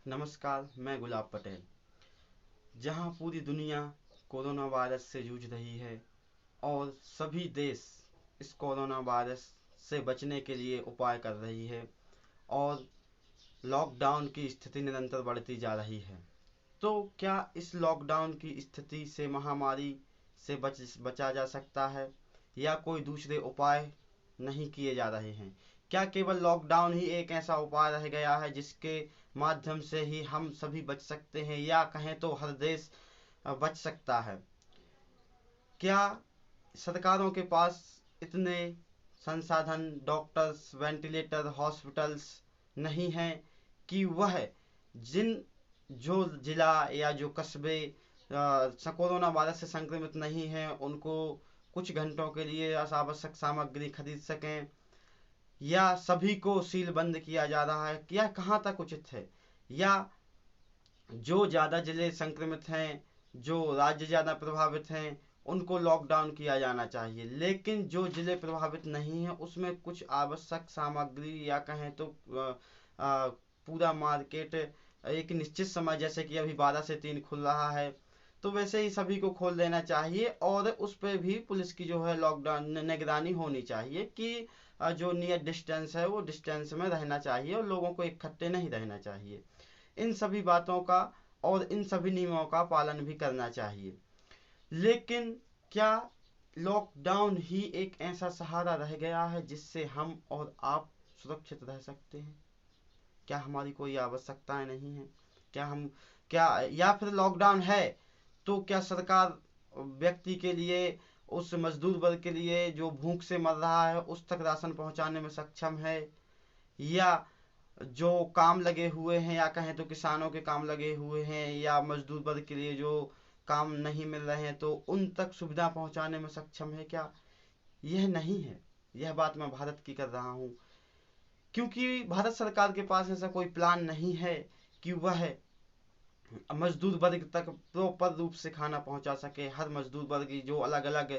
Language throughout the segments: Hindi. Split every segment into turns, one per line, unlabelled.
नमस्कार, मैं गुलाब पटेल। जहां पूरी दुनिया कोरोना वायरस से जूझ रही है और सभी देश इस कोरोना वायरस से बचने के लिए उपाय कर रही है और लॉकडाउन की स्थिति निरंतर बढ़ती जा रही है, तो क्या इस लॉकडाउन की स्थिति से, महामारी से बचा जा सकता है या कोई दूसरे उपाय नहीं किए जा रहे हैं? क्या केवल लॉकडाउन ही एक ऐसा उपाय रह गया है जिसके माध्यम से ही हम सभी बच सकते हैं, या कहें तो हर देश बच सकता है? क्या सरकारों के पास इतने संसाधन, डॉक्टर्स, वेंटिलेटर, हॉस्पिटल्स नहीं हैं कि वह जिन जो जिला या जो कस्बे कोरोना वायरस से संक्रमित नहीं हैं उनको कुछ घंटों के लिए आवश्यक सामग्री खरीद सकें, या सभी को सील बंद किया जा रहा है? या कहाँ तक उचित है? या जो ज़्यादा जिले संक्रमित हैं, जो राज्य ज़्यादा प्रभावित हैं, उनको लॉकडाउन किया जाना चाहिए, लेकिन जो जिले प्रभावित नहीं हैं उसमें कुछ आवश्यक सामग्री या कहें तो पूरा मार्केट एक निश्चित समय, जैसे कि अभी 12 से 3 खुल रहा है, तो वैसे ही सभी को खोल देना चाहिए और उस पर भी पुलिस की जो है लॉकडाउन निगरानी होनी चाहिए कि जो नियर डिस्टेंस है वो डिस्टेंस में रहना चाहिए और लोगों को इकट्ठे नहीं रहना चाहिए। इन सभी बातों का और इन सभी नियमों का पालन भी करना चाहिए। लेकिन क्या लॉकडाउन ही एक ऐसा सहारा रह गया है जिससे हम और आप सुरक्षित रह सकते हैं? क्या हमारी कोई आवश्यकताएं नहीं है? क्या या फिर लॉकडाउन है तो क्या सरकार व्यक्ति के लिए, उस मजदूर वर्ग के लिए जो भूख से मर रहा है, उस तक राशन पहुंचाने में सक्षम है? या जो काम लगे हुए हैं, या कहें तो किसानों के काम लगे हुए हैं, या मजदूर वर्ग के लिए जो काम नहीं मिल रहे हैं, तो उन तक सुविधा पहुंचाने में सक्षम है क्या? यह नहीं है। यह बात मैं भारत की कर रहा हूँ, क्योंकि भारत सरकार के पास ऐसा कोई प्लान नहीं है कि वह मजदूर वर्ग तक प्रॉपर रूप से खाना पहुंचा सके। हर मजदूर वर्ग जो अलग अलग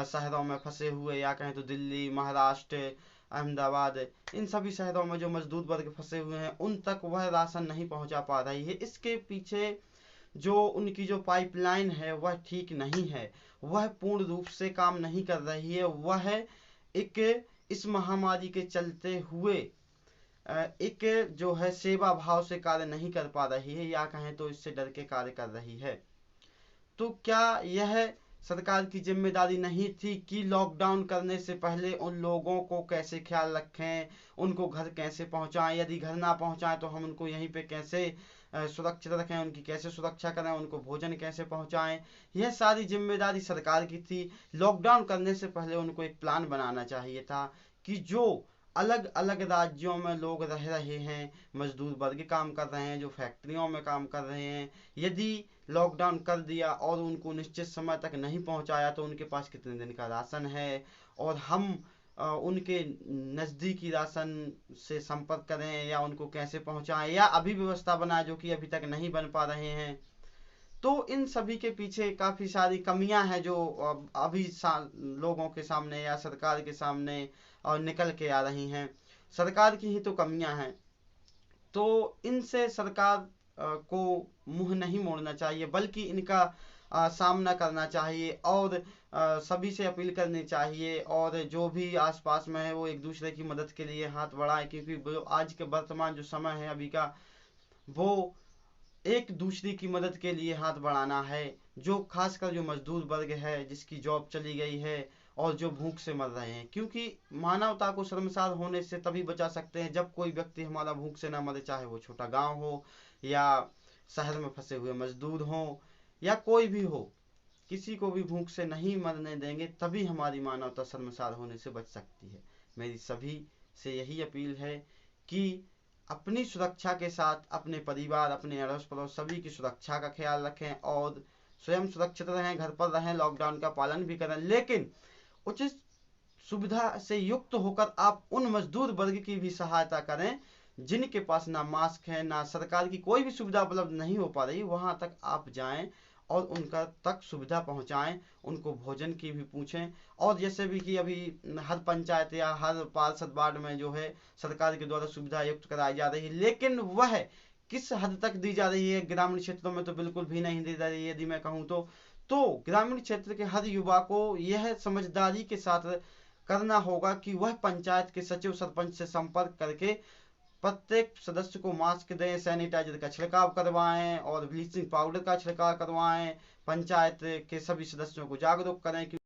शहरों में फंसे हुए, या कहें तो दिल्ली, महाराष्ट्र, अहमदाबाद, इन सभी शहरों में जो मजदूर वर्ग फंसे हुए हैं उन तक वह राशन नहीं पहुंचा पा रही है। इसके पीछे जो उनकी जो पाइपलाइन है वह ठीक नहीं है, वह पूर्ण रूप से काम नहीं कर रही है। वह एक इस महामारी के चलते हुए एक जो है सेवा भाव से कार्य नहीं कर पा रही है, या कहें तो इससे डर के कार्य कर रही है। तो क्या यह सरकार की जिम्मेदारी नहीं थी कि लॉकडाउन करने से पहले उन लोगों को कैसे ख्याल रखें, उनको घर कैसे पहुंचाएं, यदि घर ना पहुंचाएं तो हम उनको यहीं पे कैसे सुरक्षित रखें, उनकी कैसे सुरक्षा करें, उनको भोजन कैसे पहुंचाएं? यह सारी जिम्मेदारी सरकार की थी। लॉकडाउन करने से पहले उनको एक प्लान बनाना चाहिए था कि जो अलग अलग राज्यों में लोग रह रहे हैं, मजदूर वर्ग काम कर रहे हैं, जो फैक्ट्रियों में काम कर रहे हैं, यदि लॉकडाउन कर दिया और उनको निश्चित समय तक नहीं पहुंचाया तो उनके पास कितने दिन का राशन है, और हम उनके नज़दीकी राशन से संपर्क करें या उनको कैसे पहुंचाएं, या अभी व्यवस्था बनाए जो कि अभी तक नहीं बन पा रहे हैं। तो इन सभी के पीछे काफ़ी सारी कमियां हैं जो अभी लोगों के सामने या सरकार के सामने निकल के आ रही हैं। सरकार की ही तो कमियां हैं, तो इनसे सरकार को मुंह नहीं मोड़ना चाहिए, बल्कि इनका सामना करना चाहिए और सभी से अपील करनी चाहिए, और जो भी आसपास में है वो एक दूसरे की मदद के लिए हाथ बढ़ाए, क्योंकि आज के वर्तमान जो समय है अभी का, वो एक दूसरे की मदद के लिए हाथ बढ़ाना है। जो खासकर जो मजदूर वर्ग है जिसकी जॉब चली गई है और जो भूख से मर रहे हैं, क्योंकि मानवता को शर्मसार होने से तभी बचा सकते हैं जब कोई व्यक्ति हमारा भूख से ना मरे, चाहे वो छोटा गांव हो या शहर में फंसे हुए मजदूर हो या कोई भी हो। किसी को भी भूख से नहीं मरने देंगे, तभी हमारी मानवता शर्मसार होने से बच सकती है। मेरी सभी से यही अपील है कि अपनी सुरक्षा के साथ अपने परिवार, अपने अड़ोस पड़ोस सभी की सुरक्षा का ख्याल रखें और स्वयं सुरक्षित रहें, घर पर रहें, लॉकडाउन का पालन भी करें, लेकिन उचित सुविधा से युक्त होकर आप उन मजदूर वर्ग की भी सहायता करें जिनके पास ना मास्क है, ना सरकार की कोई भी सुविधा उपलब्ध नहीं हो पा रही। वहां तक आप जाएं और उनका तक सुविधा पहुंचाएं, उनको भोजन की भी पूछें। और जैसे भी कि अभी हर पंचायत या हर पार्षद वार्ड में जो है सरकार के द्वारा सुविधा युक्त कराई जा रही है, लेकिन वह किस हद तक दी जा रही है, ग्रामीण क्षेत्रों में तो बिल्कुल भी नहीं दी जा रही है। यदि मैं कहूँ तो ग्रामीण क्षेत्र के हर युवा को यह समझदारी के साथ करना होगा कि वह पंचायत के सचिव सरपंच से संपर्क करके प्रत्येक सदस्य को मास्क दें, सैनिटाइजर का छिड़काव करवाएं और ब्लीचिंग पाउडर का छिड़काव करवाएं, पंचायत के सभी सदस्यों को जागरूक करें कि